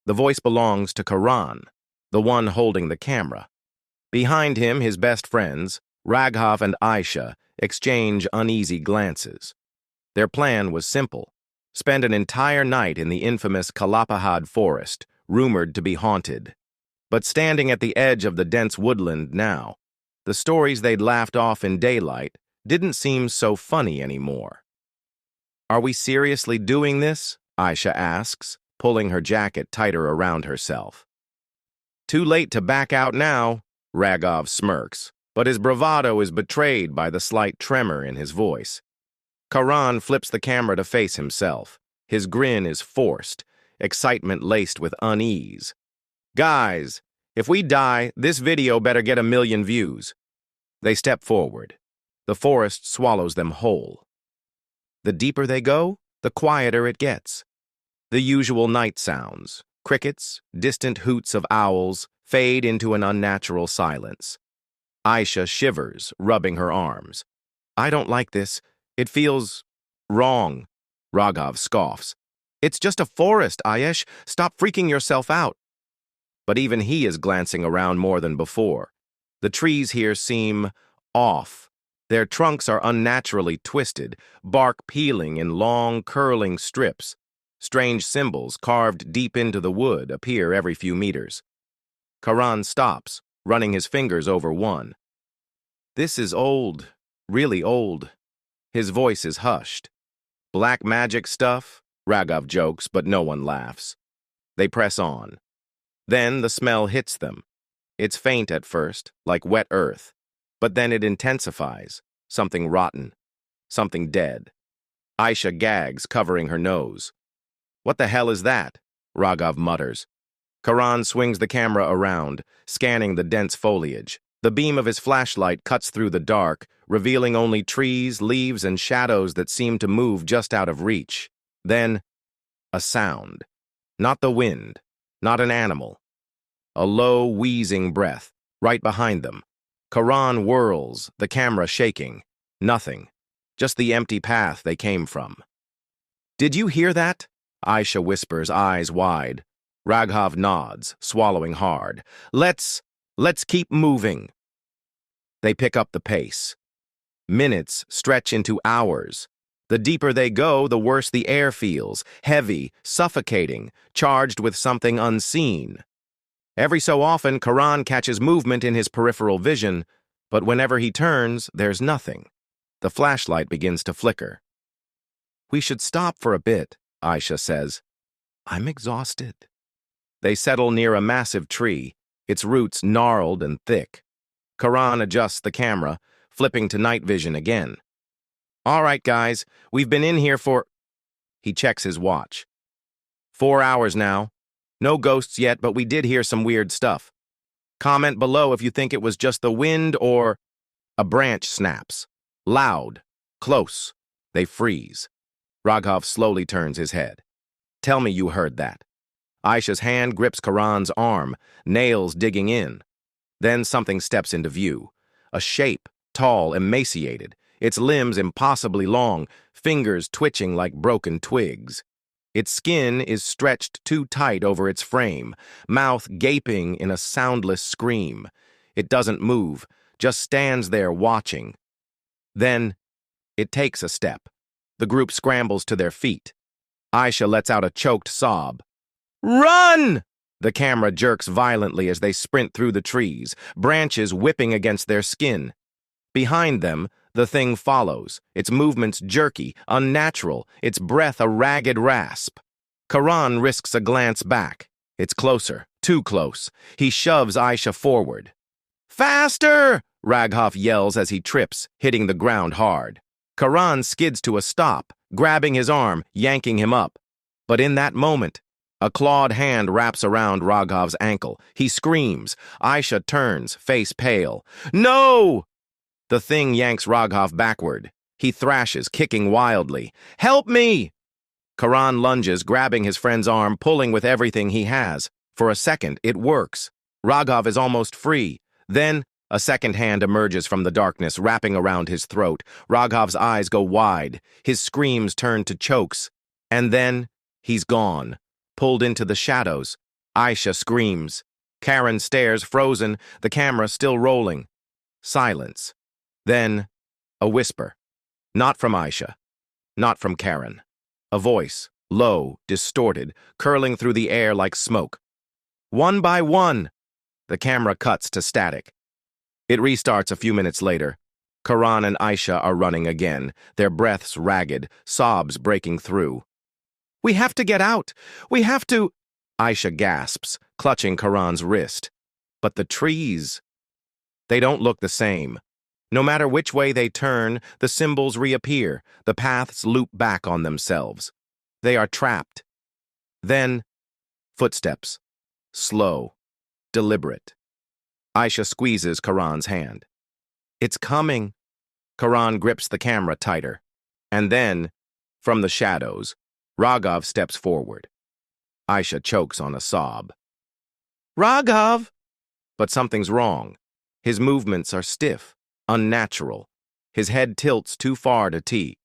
The voice belongs to Karan, the one holding the camera. Behind him, his best friends, Raghav and Aisha, exchange uneasy glances. Their plan was simple: spend an entire night in the infamous Kalapahad forest, rumored to be haunted. But standing at the edge of the dense woodland now, the stories they'd laughed off in daylight didn't seem so funny anymore. "Are we seriously doing this?" Aisha asks, pulling her jacket tighter around herself. "Too late to back out now," Raghav smirks, but his bravado is betrayed by the slight tremor in his voice. Karan flips the camera to face himself. His grin is forced, excitement laced with unease. "Guys, if we die, this video better get 1,000,000 views." They step forward. The forest swallows them whole. The deeper they go, the quieter it gets. The usual night sounds, crickets, distant hoots of owls, fade into an unnatural silence. Aisha shivers, rubbing her arms. "I don't like this. It feels wrong." Raghav scoffs. "It's just a forest, Ayesh. Stop freaking yourself out." But even he is glancing around more than before. The trees here seem off. Their trunks are unnaturally twisted, bark peeling in long, curling strips. Strange symbols carved deep into the wood appear every few meters. Karan stops, running his fingers over one. "This is old, really old." His voice is hushed. "Black magic stuff?" Raghav jokes, but no one laughs. They press on. Then the smell hits them. It's faint at first, like wet earth, but then it intensifies. Something rotten. Something dead. Aisha gags, covering her nose. "What the hell is that?" Raghav mutters. Karan swings the camera around, scanning the dense foliage. The beam of his flashlight cuts through the dark, revealing only trees, leaves, and shadows that seem to move just out of reach. Then, a sound. Not the wind, not an animal. A low, wheezing breath, right behind them. Karan whirls, the camera shaking. Nothing. Just the empty path they came from. "Did you hear that?" Aisha whispers, eyes wide. Raghav nods, swallowing hard. Let's keep moving." They pick up the pace. Minutes stretch into hours. The deeper they go, the worse the air feels, heavy, suffocating, charged with something unseen. Every so often, Karan catches movement in his peripheral vision, but whenever he turns, there's nothing. The flashlight begins to flicker. "We should stop for a bit," Aisha says. "I'm exhausted." They settle near a massive tree, its roots gnarled and thick. Karan adjusts the camera, flipping to night vision again. "All right, guys, we've been in here for..." He checks his watch. 4 hours now. No ghosts yet, but we did hear some weird stuff. Comment below if you think it was just the wind or... A branch snaps. Loud. Close. They freeze. Raghav slowly turns his head. "Tell me you heard that." Aisha's hand grips Karan's arm, nails digging in. Then something steps into view. A shape, tall, emaciated, its limbs impossibly long, fingers twitching like broken twigs. Its skin is stretched too tight over its frame, mouth gaping in a soundless scream. It doesn't move, just stands there watching. Then, it takes a step. The group scrambles to their feet. Aisha lets out a choked sob. "Run!" The camera jerks violently as they sprint through the trees, branches whipping against their skin. Behind them, the thing follows, its movements jerky, unnatural, its breath a ragged rasp. Karan risks a glance back. It's closer, too close. He shoves Aisha forward. "Faster!" Raghav yells as he trips, hitting the ground hard. Karan skids to a stop, grabbing his arm, yanking him up. But in that moment, a clawed hand wraps around Raghav's ankle. He screams. Aisha turns, face pale. "No!" The thing yanks Raghav backward. He thrashes, kicking wildly. "Help me!" Karan lunges, grabbing his friend's arm, pulling with everything he has. For a second, it works. Raghav is almost free. Then, a second hand emerges from the darkness, wrapping around his throat. Raghav's eyes go wide. His screams turn to chokes. And then, he's gone, pulled into the shadows. Aisha screams. Karen stares, frozen, the camera still rolling. Silence. Then, a whisper. Not from Aisha. Not from Karen. A voice, low, distorted, curling through the air like smoke. One by one. The camera cuts to static. It restarts a few minutes later. Karan and Aisha are running again, their breaths ragged, sobs breaking through. We have to get out! We have to... Aisha gasps, clutching Karan's wrist. But the trees... They don't look the same. No matter which way they turn, the symbols reappear, the paths loop back on themselves. They are trapped. Then, footsteps. Slow. Deliberate. Aisha squeezes Karan's hand. It's coming. Karan grips the camera tighter. And then, from the shadows, Raghav steps forward. Aisha chokes on a sob. Raghav! But something's wrong. His movements are stiff, unnatural. His head tilts too far to tea.